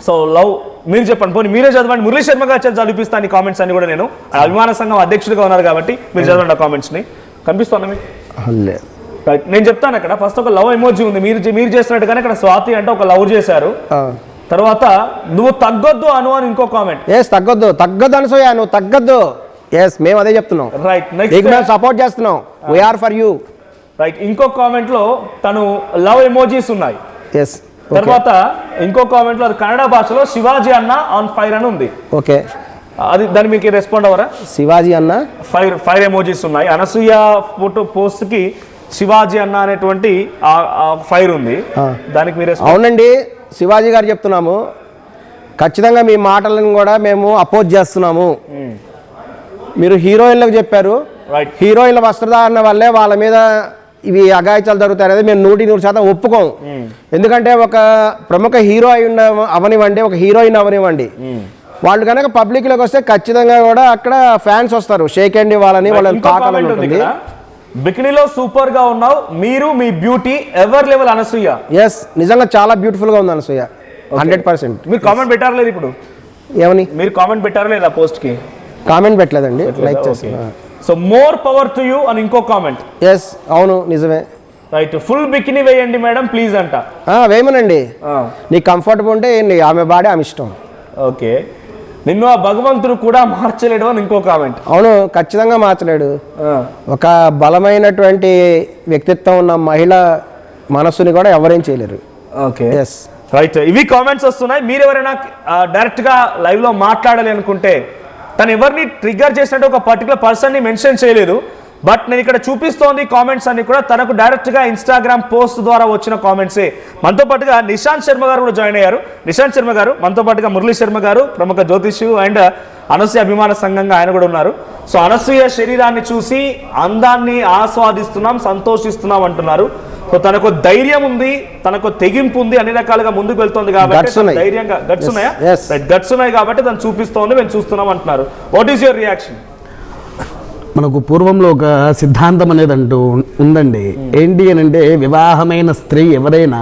సో లవ్ మీరు చెప్పండి, పోనీ మీరే చదవండి. మురళీ శర్మ గారు చదివిస్తాను ఈ కామెంట్స్ అన్ని కూడా. నేను అభిమాన సంఘం అధ్యక్షుడిగా ఉన్నారు కాబట్టి మీరు చదవండి ఆ కామెంట్స్ని. కనిపిస్తున్నా మీకు? రైట్, నేను చెప్తాను. అక్కడ ఫస్ట్ ఒక లవ్ ఎమోజీ ఉంది, మీరు చేస్తున్నట్టుగానే ఇక్కడ స్వాతి అంటే ఒక లవ్ చేశారు. తర్వాత నువ్వు తగ్గొద్దు అని ఇంకో కామెంట్. తగ్గొద్దు అనసూయ, నువ్వు తగ్గొద్దు. మేము అదే చెప్తున్నాం. రైట్, నెక్స్ట్ మేము సపోర్ట్ చేస్తున్నాం. We are for you. రైట్, ఇంకో కామెంట్ లో తను లవ్ ఎమోజీస్ ఉన్నాయి. తర్వాత ఇంకో కామెంట్ లో అది కన్నడ భాషలో శివాజీ అన్న ఆన్ ఫైర్ అని ఉంది. ఓకే, అది దాన్ని మీకు రెస్పాండ్ అవ్వరా? శివాజీ అన్న ఫైర్ ఎమోజీస్ ఉన్నాయి. అనసూయ ఫోటో పోస్ట్ కి శివాజీ అన్న అనేటువంటి ఫైర్ ఉంది. దానికి మీరు? అవునండి, శివాజీ గారు చెప్తున్నాము. ఖచ్చితంగా మీ మాటలను కూడా మేము అపోజ్ చేస్తున్నాము. మీరు హీరోయిన్లకు చెప్పారు, హీరోయిన్ల వస్త్రధారణ వల్లే వాళ్ళ మీద ఇవి అఘాయిత్యాలు జరుగుతాయి అనేది మేము 100% ఒప్పుకోం. ఎందుకంటే ఒక ప్రముఖ హీరో అవనివ్వండి, ఒక హీరోయిన్ అవనివ్వండి, వాళ్ళు కనుక పబ్లిక్లోకి వస్తే ఖచ్చితంగా కూడా అక్కడ ఫ్యాన్స్ వస్తారు, షేక్ హ్యాండ్ ఇవ్వాలని వాళ్ళని తాకాలని ఉంటుంది. బికినీలో సూపర్ గా ఉన్నావు, మీరు మీ beauty ever level Anasuya. Yes, నిజంగా చాలా బ్యూటిఫుల్ గా ఉంది అనసూయ, 100%. మీరు కామెంట్ పెట్టారు లేదు ఇప్పుడు? ఏమని? మీరు కామెంట్ పెట్టారు లేదా పోస్ట్ కి? కామెంట్ పెట్టలేదండి, లైక్ చేస్తాను. So more power to you అని ఇంకో కామెంట్. ఎస్, అవును, నిజమే. రైట్, ఫుల్ బికినీ వేయండి మేడం ప్లీజ్ అంట. వేయమనండి, నీకు కంఫర్టబుల్ ఉంటే ఆమె బాడీ ఆమె ఇష్టం. ఓకే, నిన్ను ఆ భగవంతుడు కూడా మార్చలేడు అని ఇంకో కామెంట్. అవును, ఖచ్చితంగా మార్చలేడు. ఒక బలమైనటువంటి వ్యక్తిత్వం ఉన్న మహిళ మనస్సుని కూడా ఎవరేం చేయలేరు. Okay, yes. రైట్, ఇవి కామెంట్స్ వస్తున్నాయి. మీరు ఎవరైనా డైరెక్ట్గా లైవ్లో మాట్లాడాలి అనుకుంటే, తను ఎవరిని ట్రిగ్గర్ చేసినట్టు ఒక పర్టికులర్ పర్సన్ని మెన్షన్ చేయలేదు, బట్ నేను ఇక్కడ చూపిస్తోంది కామెంట్స్ అన్ని కూడా తనకు డైరెక్ట్గా ఇన్స్టాగ్రామ్ పోస్ట్ ద్వారా వచ్చిన కామెంట్సే. మనతో పాటుగా నిశాంత్ శర్మ గారు కూడా జాయిన్ అయ్యారు. నిశాంత్ శర్మ గారు, మనతో పాటుగా మురళీ శర్మ గారు, ప్రముఖ జ్యోతిష్యు అండ్ అనసూయ అభిమాన సంఘంగా ఆయన కూడా ఉన్నారు. సో అనసూయ శరీరాన్ని చూసి అందాన్ని ఆస్వాదిస్తున్నాం, సంతోషిస్తున్నాం అంటున్నారు. సో తనకు ధైర్యం ఉంది, తనకు తెగింపు ఉంది, అన్ని రకాలుగా ముందుకు వెళ్తోంది కాబట్టి ధైర్యంగా గట్స్ ఉన్నాయి కాబట్టి తను చూపిస్తోంది, మేము చూస్తున్నాం అంటున్నారు. What is your reaction? మనకు పూర్వంలో ఒక సిద్ధాంతం అనేది అంటూ ఉందండి. ఏంటి అని అంటే, వివాహమైన స్త్రీ ఎవరైనా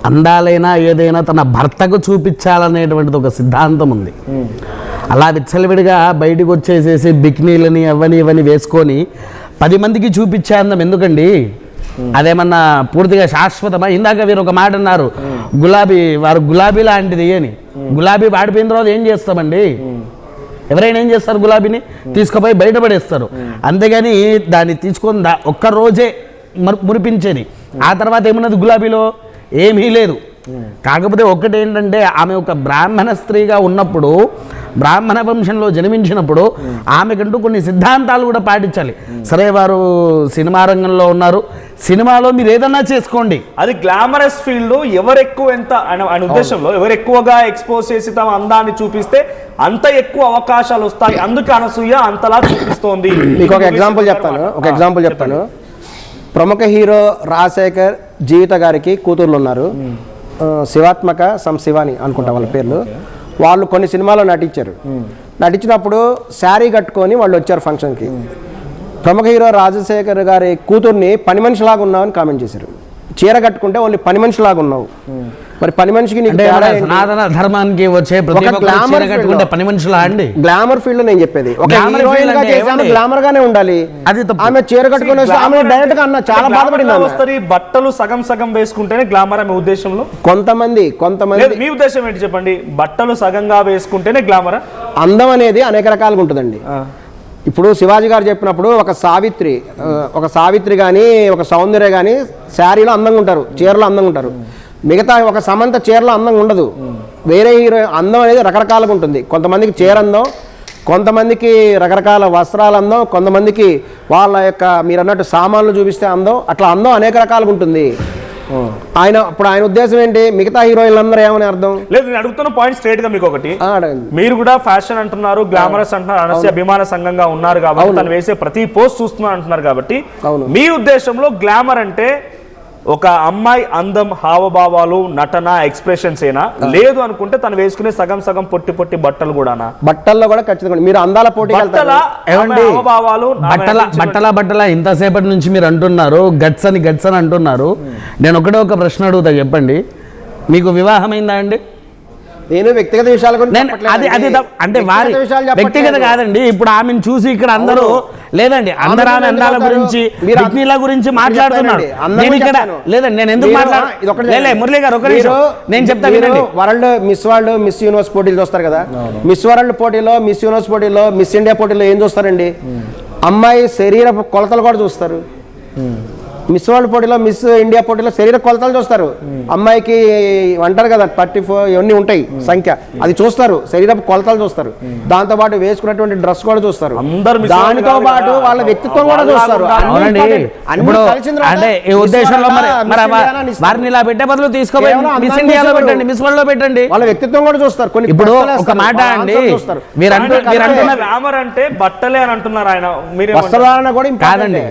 అందాలైనా ఏదైనా తన భర్తకు చూపించాలనేటువంటిది ఒక సిద్ధాంతం ఉంది. అలా విచ్చలవిడిగా బయటకు వచ్చేసేసి బికినీలని అవన్నీ ఇవన్నీ వేసుకొని 10 మందికి చూపించే అందం ఎందుకండి? అదేమన్నా పూర్తిగా శాశ్వతమా? ఇందాక వీరు ఒక మాట అన్నారు, గులాబీ లాంటిది అని. గులాబీ వాడిపోయిన తర్వాత ఏం చేస్తామండి? ఎవరైనా ఏం చేస్తారు? గులాబీని తీసుకుపోయి బయటపడేస్తారు. అంతేగాని దాన్ని తీసుకొని ఒక్కరోజే మురిపించేది. ఆ తర్వాత ఏమున్నది గులాబీలో? ఏమీ లేదు. కాకపోతే ఒక్కటి ఏంటంటే, ఆమె ఒక బ్రాహ్మణ స్త్రీగా ఉన్నప్పుడు, బ్రాహ్మణ వంశంలో జన్మించినప్పుడు ఆమెకంటూ కొన్ని సిద్ధాంతాలు కూడా పాటించాలి. సరే, వారు సినిమా రంగంలో ఉన్నారు, సినిమాలో మీరు ఏదన్నా చేసుకోండి, అది గ్లామరస్ ఫీల్డ్. ఎవరు ఎక్కువ ఎంత ఆయన ఉద్దేశంలో ఎవరు ఎక్కువగా ఎక్స్పోజ్ చేసి తమ అందాన్ని చూపిస్తే అంత ఎక్కువ అవకాశాలు వస్తాయి. అందుకే అనసూయ అంతలా చూపిస్తోంది. మీకు ఒక ఎగ్జాంపుల్ చెప్తాను. ప్రముఖ హీరో రాజశేఖర్ జీవిత గారికి కూతుర్లు ఉన్నారు. శివాత్మక శివాని అనుకుంటా వాళ్ళ పేర్లు. వాళ్ళు కొన్ని సినిమాలో నటించినప్పుడు శారీ కట్టుకొని వాళ్ళు వచ్చారు ఫంక్షన్కి. ప్రముఖ హీరో రాజశేఖర్ గారి కూతుర్ని పని మనిషిలాగా ఉన్నావు అని కామెంట్ చేశారు. చీర కట్టుకుంటే ఓన్లీ పని మనిషిలాగా ఉన్నావు. మరి పని మనిషికి సనాతన ధర్మానికి వచ్చే పని మనుషులా అండి? గ్లామర్ ఫీల్డ్ నేను చెప్పేది గ్లామర్ గానే ఉండాలి. అది ఆమె చీర కట్టుకుని ఆమె డైరెక్ట్ గా అన్న చాలా బాధపడింది. బట్టలు సగం సగం వేసుకుంటేనే గ్లామర్ ఆమె ఉద్దేశంలో. కొంతమంది మీ ఉద్దేశం ఏంటి చెప్పండి? బట్టలు సగంగా వేసుకుంటేనే గ్లామర్? అందం అనేది అనేక రకాలుగా ఉంటుందండి. ఇప్పుడు శివాజీ గారు చెప్పినప్పుడు ఒక సావిత్రి కానీ ఒక సౌందర్య కానీ శారీలో అందంగా ఉంటారు, చీరలో అందంగా ఉంటారు. మిగతా ఒక సమంత చీరలో అందంగా ఉండదు. వేరే హీరో అందం అనేది రకరకాలుగా ఉంటుంది. కొంతమందికి చీర అందం, కొంతమందికి రకరకాల వస్త్రాల అందం, కొంతమందికి వాళ్ళ యొక్క మీరు అన్నట్టు సామాన్లు చూపిస్తే అందం. అట్లా అందం అనేక రకాలుగా ఉంటుంది. ఆయన ఉద్దేశం ఏంటి? మిగతా హీరోయిన్లందరూ ఏమని అర్థం లేదు. నేను అడుగుతున్న పాయింట్ స్ట్రైట్ గా మీకు ఒకటి, మీరు కూడా ఫ్యాషన్ అంటున్నారు, గ్లామరస్ అంటున్నారు, అనసూయ అభిమాన సంఘంగా ఉన్నారు కాబట్టి తను వేసే ప్రతి పోస్ట్ చూస్తున్నారు అంటున్నారు కాబట్టి, మీ ఉద్దేశంలో గ్లామర్ అంటే ఒక అమ్మాయి అందం, హావభావాలు, నటన, ఎక్స్ప్రెషన్స్ ఏనా? లేదు అనుకుంటే తను వేసుకునే సగం సగం పొట్టి బట్టలు కూడానా? బట్టల్లో కూడా ఖచ్చితంగా మీరు అందాల పోటీ బట్టల ఇంతసేపటి నుంచి మీరు అంటున్నారు గట్స్ అని అంటున్నారు. నేను ఒకటే ఒక ప్రశ్న అడుగుతా, చెప్పండి, మీకు వివాహమైందా అండి? నేను వ్యక్తిగత విషయాల గురించి అంటే వారి వ్యక్తిగత కాదండి. ఇప్పుడు ఆమెను చూసి ఇక్కడ అందరూ లేదండి అందరూ ఆమె అందాల గురించి బికినీల గురించి మాట్లాడుతున్నాడు. నేను ఇక్కడ లేదండి, నేను ఎందుకు మాట్లాడలే మురళి గారు ఒక నిమిషం నేను చెప్తా వినండి. వరల్డ్ మిస్ యూనివర్స్ పోటీలు చూస్తారు కదా, మిస్ వరల్డ్ పోటీలో, మిస్ యూనివర్స్ పోటీలో, మిస్ ఇండియా పోటీలో ఏం చూస్తారండి? అమ్మాయి శరీర కొలతలు కూడా చూస్తారు. మిస్ వరల్డ్ పోటీలో, మిస్ ఇండియా పోటీలో శరీర కొలతలు చూస్తారు. అమ్మాయికి అంటారు కదా 34 ఇవన్నీ ఉంటాయి సంఖ్య, అది చూస్తారు. శరీర కొలతలు చూస్తారు. దాంతో పాటు వేసుకున్నటువంటి డ్రెస్ కూడా చూస్తారు. దానితో పాటు వాళ్ళ వ్యక్తిత్వం కూడా చూస్తారు. అంటే ఈ ఉద్దేశంలో వారిని ఇలా పెట్టే బదులు తీసుకోవాలి, మిస్ ఇండియాలో పెట్టండి, మిస్ వరల్డ్ లో పెట్టండి. వాళ్ళ వ్యక్తిత్వం కూడా చూస్తారు. కొన్ని ఇప్పుడు ఒక మాట అండి, మీరు అంటున్న గ్లామర్ అంటే బట్టలే అని అంటున్నారు ఆయన. వస్త్రధారణ కూడా కాదండి.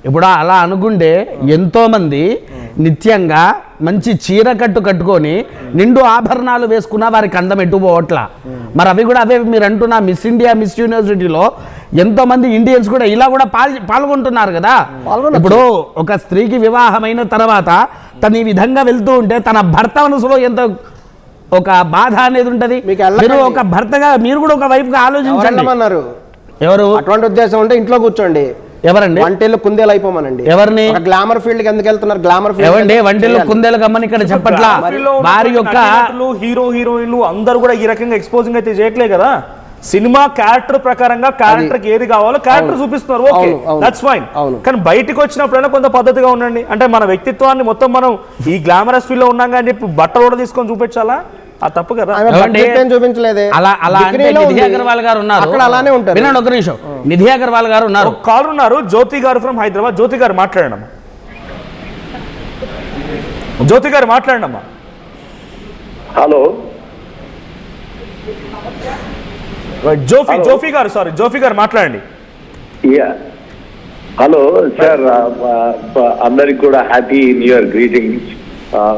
ఇప్పుడు అలా అనుకుంటే ఎంతో మంది నిత్యంగా మంచి చీర కట్టుకొని నిండు ఆభరణాలు వేసుకున్న వారికి అందం ఎట్టుపోవట్లా. మరి అవి కూడా అవే మీరు అంటున్న మిస్ ఇండియా, మిస్ యూనివర్సిటీలో ఎంతో మంది ఇండియన్స్ కూడా ఇలా కూడా పాల్గొంటున్నారు కదా. ఇప్పుడు ఒక స్త్రీకి వివాహమైన తర్వాత తను ఈ విధంగా వెళ్తూ ఉంటే తన భర్త మనసులో ఎంత ఒక బాధ అనేది ఉంటది. మీరు ఒక భర్తగా మీరు కూడా ఒక వైపుగా ఆలోచించండి. ఎవరు అటువంటి ఉద్దేశం ఉంటే ఇంట్లో కూర్చోండి. ఎవరండి? వంటేళ్ళు కుందేలు అయిపోమనండి. ఎవరిని? గ్లామర్ ఫీల్డ్ కి ఎందుకు వెళ్తున్నారు? గ్లామర్ ఫీల్డ్ ఏవండి వంటేళ్ళు కుందేలు గమ్మని ఇక్కడ చెప్పట్లా. వారి యొక్క హీరోయిన్లు అందరూ కూడా ఈ రకంగా ఎక్స్పోజింగ్ అయితే చేయట్లే కదా. సినిమా క్యారెక్టర్ ప్రకారంగా క్యారెక్టర్ ఏది కావాలో క్యారెక్టర్ చూపిస్తున్నారు, ఓకే దట్స్ ఫైన్. కానీ బయటికి వచ్చినప్పుడైనా కొంత పద్ధతిగా ఉండండి. అంటే మన వ్యక్తిత్వాన్ని మొత్తం మనం ఈ గ్లామరస్ ఫీల్ లో ఉన్నాం అని చెప్పి బట్టలు కూడా తీసుకొని చూపించాలా? ఆ తప్పు కదా. చూపించలేదే. నిధి అగర్వాల్ గారు ఉన్నారు అక్కడ, అలానే ఉంటారు. వినండి ఒక నిమిషం. నిధి అగర్వాల్ గారు ఉన్నారు, కాల్ ఉన్నారు. జ్యోతి గారు ఫ్రమ్ హైదరాబాద్. జ్యోతి గారు మాట్లాడండి అమ్మా. జ్యోతి గారు మాట్లాడండి అమ్మా. హలో జోఫీ గారు, సారీ జోఫీ గారు మాట్లాడండి. హలో సార్, అందరికి కూడా హ్యాపీ న్యూ ఇయర్ గ్రీటింగ్స్.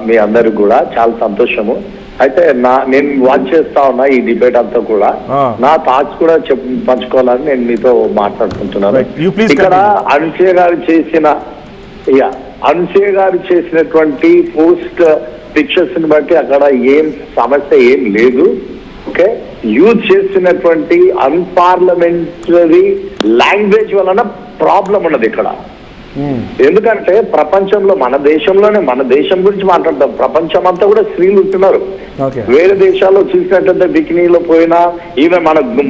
మీ అందరికి కూడా చాలా సంతోషము. అయితే నేను వాచ్ చేస్తా ఉన్నా ఈ డిబేట్ అంతా కూడా. నా థాట్స్ కూడా పంచుకోవాలని నేను మీతో మాట్లాడుకుంటున్నాను. ఇక్కడ అనసూయ గారు చేసినటువంటి పోస్ట్ పిక్చర్స్ ని బట్టి అక్కడ ఏం సమస్య ఏం లేదు. ఓకే, యూజ్ చేస్తున్నటువంటి అన్పార్లమెంటరీ లాంగ్వేజ్ వలన ప్రాబ్లం ఉన్నది ఇక్కడ. ఎందుకంటే ప్రపంచంలో మన దేశం గురించి మాట్లాడతాం. ప్రపంచం అంతా కూడా స్త్రీలు ఉంటున్నారు. వేరే దేశాల్లో చూసినట్లయితే బికినీలో పోయినా, ఈవె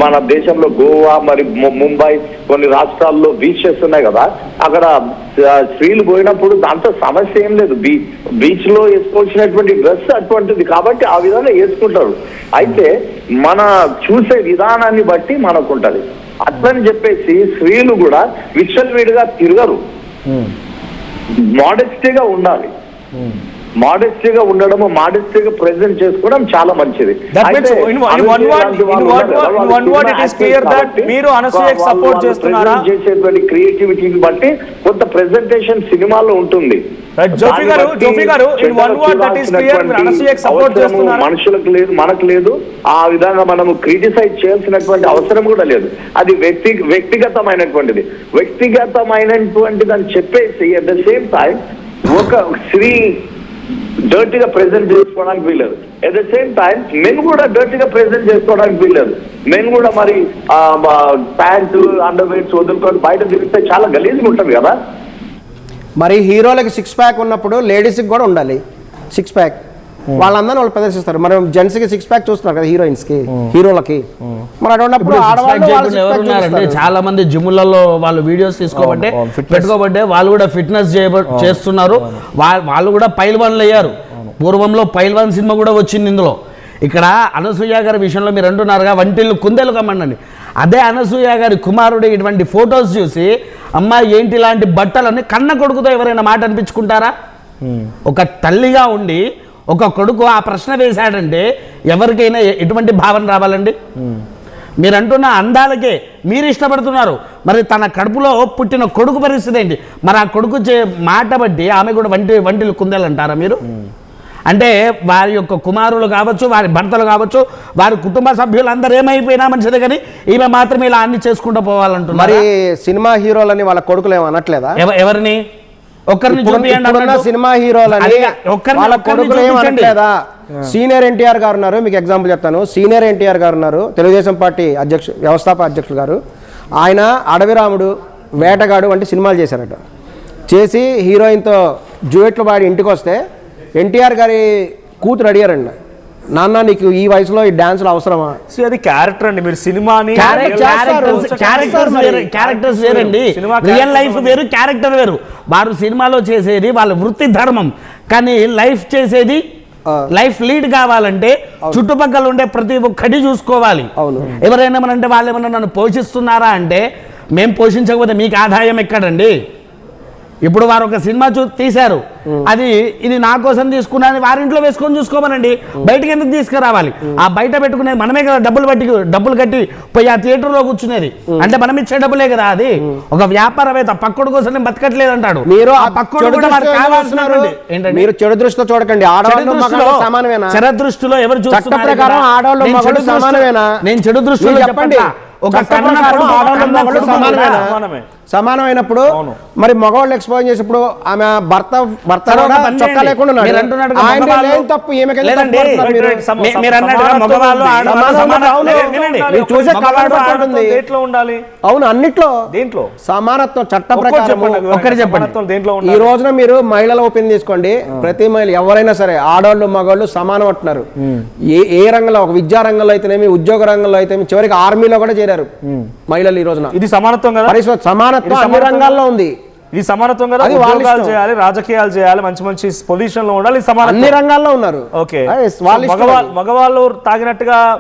మన దేశంలో గోవా మరి ముంబై కొన్ని రాష్ట్రాల్లో బీచెస్ ఉన్నాయి కదా, అక్కడ స్త్రీలు పోయినప్పుడు దాంతో సమస్య ఏం లేదు. బీచ్ లో వేసుకోవాల్సినటువంటి డ్రెస్ అటువంటిది కాబట్టి ఆ విధంగా వేసుకుంటారు. అయితే మన చూసే విధానాన్ని బట్టి మనకుంటది. అట్లని చెప్పేసి స్త్రీలు కూడా విచ్చలవిడిగా తిరగరు. మోడెస్టీగా ఉండాలి. మోడెస్టీగా ఉండడము, మోడెస్టీగా ప్రెజెంట్ చేసుకోవడం చాలా మంచిది. చేసేటువంటి క్రియేటివిటీని బట్టి కొంత ప్రెజెంటేషన్ సినిమాలో ఉంటుంది. మనుషులకు లేదు, మనకు లేదు. ఆ విధంగా మనము క్రిటిసైజ్ చేయాల్సినటువంటి అవసరం కూడా లేదు. అది వ్యక్తిగతమైనటువంటిది అని చెప్పేసి అట్ ద సేమ్ టైం ఒక స్త్రీ డర్టీగా ప్రెజెంట్ చేసుకోవడానికి వీలేదు. At the same time men కూడా డర్టీగా ప్రెజెంట్ చేసుకోవడానికి వీలేదు. మెన్ కూడా మరి ప్యాంటు అండర్ వేర్స్ వదులుకొని బయట తిరిగితే చాలా గలీజ్గా ఉంటుంది కదా. మరి హీరోలకి 6 ప్యాక్ ఉన్నప్పుడు లేడీస్కి కూడా ఉండాలి 6 ప్యాక్. వాళ్ళందరినీ వాళ్ళు ప్రదర్శిస్తారు. మరి జెంట్స్ కి 6 ప్యాక్ చూస్తున్నారు కదా హీరోయిన్స్ కి, హీరోలకి. మరి అటువంటిప్పుడు ఎవరున్నారంటే చాలా మంది జిమ్లలో వాళ్ళు వీడియోస్ తీసుకోబట్టే పెట్టుకోబట్టే వాళ్ళు కూడా ఫిట్నెస్ చేస్తున్నారు. వాళ్ళు కూడా పైల్వాన్లు అయ్యారు. పూర్వంలో పైల్వాన్ సినిమా కూడా వచ్చింది ఇందులో. ఇక్కడ అనసూయ గారి విషయంలో మీరు అంటున్నారుగా వంటిల్లు కుందేలు కమ్మండి. అదే అనసూయ గారి కుమారుడు ఇటువంటి ఫొటోస్ చూసి అమ్మాయి ఏంటి ఇలాంటి బట్టలని కన్న కొడుకుతో ఎవరైనా మాట అనిపించుకుంటారా? ఒక తల్లిగా ఉండి ఒక కొడుకు ఆ ప్రశ్న వేశాడంటే ఎవరికైనా ఎటువంటి భావన రావాలండి? మీరు అంటున్న అందాలకే మీరు ఇష్టపడుతున్నారు. మరి తన కడుపులో పుట్టిన కొడుకు పరిస్థితి ఏంటి? మరి ఆ కొడుకు మాట బట్టి ఆమె కూడా వంటిలు కుందేలంటారా మీరు? అంటే వారి యొక్క కుమారులు కావచ్చు, వారి భర్తలు కావచ్చు, వారి కుటుంబ సభ్యులు అందరూ ఏమైపోయినా మంచిదే, కానీ ఈమె మాత్రం ఇలా అన్ని చేసుకుంటూ పోవాలంటున్నారు. మరి సినిమా హీరోలని వాళ్ళ కొడుకులు ఏమనట్లేదా? ఎవరిని? ఒక్కరిని చూపియండి. సినిమా హీరోలని వాళ్ళ కొడుకులు ఏమనట్లేదా? సీనియర్ ఎన్టీఆర్ గారు ఉన్నారు, మీకు ఎగ్జాంపుల్ చెప్తాను. సీనియర్ ఎన్టీఆర్ గారు ఉన్నారు, తెలుగుదేశం పార్టీ వ్యవస్థాపక అధ్యక్షులు గారు. ఆయన అడవిరాముడు, వేటగాడు వంటి సినిమాలు చేశారట. చేసి హీరోయిన్తో డ్యూయెట్లు పాడి ఇంటికి వస్తే ఎన్టీఆర్ గారి కూతురు అడిగారండి, నాన్న నీకు ఈ వయసులో ఈ డాన్సులు అవసరమా? అది క్యారెక్టర్ అండి. మీరు సినిమాని క్యారెక్టర్స్ వేరండి, రియల్ లైఫ్ వేరు, క్యారెక్టర్ వేరు. వారు సినిమాలో చేసేది వాళ్ళ వృత్తి ధర్మం, కానీ లైఫ్ చేసేది లైఫ్ లీడ్ కావాలంటే చుట్టుపక్కల ఉండే ప్రతి ఒక్కటి చూసుకోవాలి. ఎవరైనా అంటే వాళ్ళు ఏమన్నా నన్ను పోషిస్తున్నారా అంటే, మేము పోషించకపోతే మీకు ఆదాయం ఎక్కడండి? ఇప్పుడు వారు ఒక సినిమా తీశారు, అది ఇది నా కోసం తీసుకున్నాను, వారింట్లో వేసుకొని చూసుకోమనండి. బయటకు ఎందుకు తీసుకురావాలి? ఆ బయట పెట్టుకునేది మనమే కదా, డబ్బులు కట్టి పోయి ఆ థియేటర్లో కూర్చునేది. అంటే మనం ఇచ్చే డబ్బులే కదా. అది ఒక వ్యాపారవేత్త పక్కడు కోసం నేను బతకట్లేదు అంటాడు. మీరు మీరు చెడు దృష్టితో చూడకండి. చెడు దృష్టిలో ఎవరు చూస్తున్నారు? నేను చెడు దృష్టిలో చెప్పండి. ఒక ఆడవాళ్ళు సమానమేనా? సమానమైనప్పుడు అవును. మరి మగవాళ్ళు ఎక్స్పోజ్ చేసినప్పుడు ఆమె భర్త సరే, ఒక కూడా పని చొక్కా చేయండి. లేకుండా ఉన్నాడు. మీరు అంటున్నట్టుగా ఆయనకి మగవాళ్ళు- లేని తప్పు ఈమెకి లేదండి. మీరు అన్నట్టుగా మగవాళ్ళు ఆడవాళ్ళు సమానం సమానం. అవును. వినండి. మీరు చూసే మగవాళ్ళు కలర్ బట్టి ఆడవాళ్ళు ఉంటుంది. దేంట్లో ఉండాలి? అవును, అన్నిట్లో దేంట్లో? సమానత్వం చట్ట ఒక్కటి ప్రకారం చెప్పండి, వివరంగా. ఒక్కటి చెప్పండి. సమానత్వం దేంట్లో ఈ ఉండాలి? రోజున మీరు మహిళల ఓపెన్ తీసుకోండి, ప్రతి మహిళ ఎవరైనా సరే ఆడవాళ్ళు మగవాళ్ళు సమానం అంటున్నారు. ఏ రంగంలో, ఒక విద్యా రంగంలో అయితేనేమి, ఉద్యోగ రంగంలో అయితేనేమి, చివరికి ఆర్మీలో కూడా చేరారు మహిళలు ఈ రోజున. ఇది సమానత్వం కదా? సమానత్వం ఇది అన్ని సమానత్వం రంగాల్లో ఉంది. ఇది సమానత్వం కదా? అది వాళ్ళ ఉద్యోగాలు ఇష్టం. చేయాలి, రాజకీయాలు చేయాలి, మంచి మంచి పొజిషన్ లో ఉండాలి. ఇది అన్ని సమానత్వం. రంగాల్లో ఉన్నారు. ఓకే. Yes, వాళ్ళ ఇష్టం అది. మగవాళ్ళు తాగినట్టుగా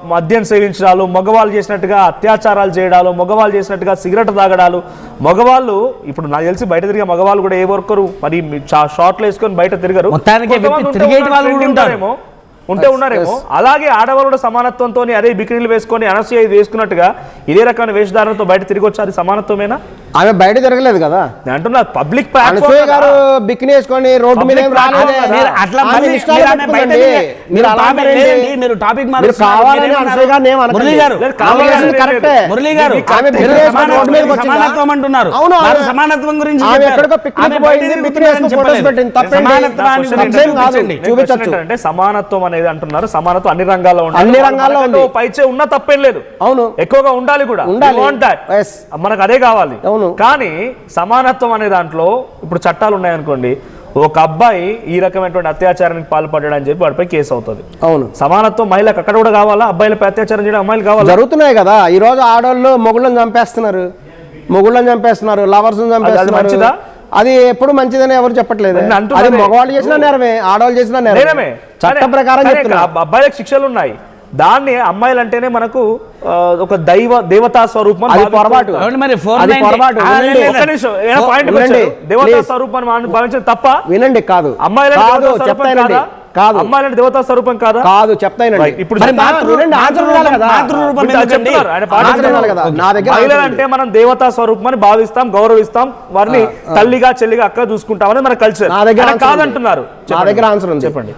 మద్యం సేవించడాలు, మగవాళ్ళు చేసినట్టుగా అత్యాచారాలు చేయడాలు, మగవాళ్ళు చేసినట్టుగా సిగరెట్ తాగడాలు, మగవాళ్ళు ఇప్పుడు నాకు తెలిసి బయట తిరిగే మగవాళ్ళు కూడా ఏ వర్కరు మరి షార్ట్లు వేసుకొని బయట తిరగరు. మొత్తానికి కొంతమంది ఉంటే తిరిగేటి వాళ్ళు కూడా ఉంటారేమో. ఉన్నారేమో. అలాగే ఆడవాళ్ళు కూడా సమానత్వంతో అదే బికినీలు వేసుకొని అనసూయ ఇది వేసుకున్నట్టుగా ఇదే రకమైన వేషధారణతో బయట తిరిగి వచ్చారు. సమానత్వమేనా? ఆమె బయట తిరగలేదు కదా. నేను అంటున్నా పబ్లిక్ అనసూయ గారు బికిని వేసుకొని రోడ్డు మీద ఏం రాలేదే. మీరు అట్లా ఆమె మళ్ళీ ఇష్టాలు మీరు ఆమె బయట పెట్టుకోండి. తిరిగే- మీరు అలా టాపిక్ అంటారేంటి? లేదండి, మీరు టాపిక్ మీరు కావాలని అనసూయ గారిని ఏం అనకండి. మురళి గారు లేదు, కావాలని ఆమె చేసింది కరెక్టే. మురళి గారు ఆమె బికిని మీరు వేసుకొని రోడ్డు మీదకి వచ్చిందా? సమానత్వం అంటున్నారు. అవును, వారు ఆమె- సమానత్వం గురించి ఆమె చెప్పారు. ఎక్కడికో పిక్నిక్ ఆమె పోయింది, బయట బికిని వేసుకొని చెప్పలేదు. ఫోటోస్ పెట్టింది. తప్పేంటి? సమానత్వాన్ని నా గురించి తప్పేం కాదు. చూపించండి. చూపించొచ్చు. అంటే సమానత్వం అనేది అంటున్నారు. సమానత్వం అన్ని రంగాల్లో ఉండాలి. అన్ని రంగాల్లో మనకంటూ ఉంది. పైచే ఉన్నా తప్పేం లేదు. అవును, ఎక్కువగా ఉండాలి కూడా. ఉండాలి. We want that. Yes. మనకు అదే కావాలి. అవును. కానీ సమానత్వం అనే దాంట్లో ఇప్పుడు చట్టాలు ఉన్నాయనుకోండి, ఒక అబ్బాయి ఈ రకమైనటువంటి అత్యాచారానికి పాల్పడ్డాడు అని చెప్పి వాడిపై కేసు అవుతుంది. అవును, సమానత్వం మహిళకు అక్కడ కూడా కావాలా? అబ్బాయిలపై అత్యాచారం చేయడం అమ్మాయిలు కావాలా? జరుగుతున్నాయి కదా. ఈ రోజు ఆడవాళ్ళు మొగుళ్ళని చంపేస్తున్నారు, లవర్స్ చంపేస్తున్నారు. మంచిదా? అది ఎప్పుడు మంచిదని ఎవరు చెప్పట్లేదు. నేను అంటున్నదే. అది మగవాళ్ళు చేసినా నేరమే, ఆడవాళ్ళు చేసినా నేరమే. నేరమే. చట్ట ప్రకారం కానీ చెప్తున్నా. అబ్బాయిలకు శిక్షలు ఉన్నాయి. దాన్ని అమ్మాయిలు అంటేనే మనకు ఒక దేవతా స్వరూపం అని అది భావిస్తూ పొరపాటు. ఉంటారు. అవును మరి అది 490 పొరపాటు. వినండి. ఒక్క నిమిషం, ఏదో పాయింట్కి వినండి. వచ్చారు. దేవతా Please. స్వరూపాన్ని భావించడం తప్ప? వినండి, కాదు అమ్మాయిలంటే కాదు, దేవతా స్వరూపం చెప్తానండి. కాదా? కాదు, అమ్మాయిలంటే దేవతా స్వరూపం కాదా? కాదు, చెప్తానండి. Right. ఇప్పుడు మరి చెప్తా. వినండి, ఆన్సర్ ఉండాలి కదా. మాతృరూపం ఇప్పుడు ఎందుకండి? చెప్తున్నారు. ఆయన ఆన్సర్ పాటిస్తున్నారు. ఉండాలి కదా. నా దగ్గర మహిళలు ఆన్సర్ అంటే మనం దేవతా స్వరూపం అని భావిస్తాం, గౌరవిస్తాం, వారిని తల్లిగా చెల్లిగా అక్క చూసుకుంటామని మన కల్చర్. నా దగ్గర ఆన్సర్ ఉంది. కాదంటున్నారు. నా దగ్గర ఆన్సర్ ఉంది. చెప్పండి.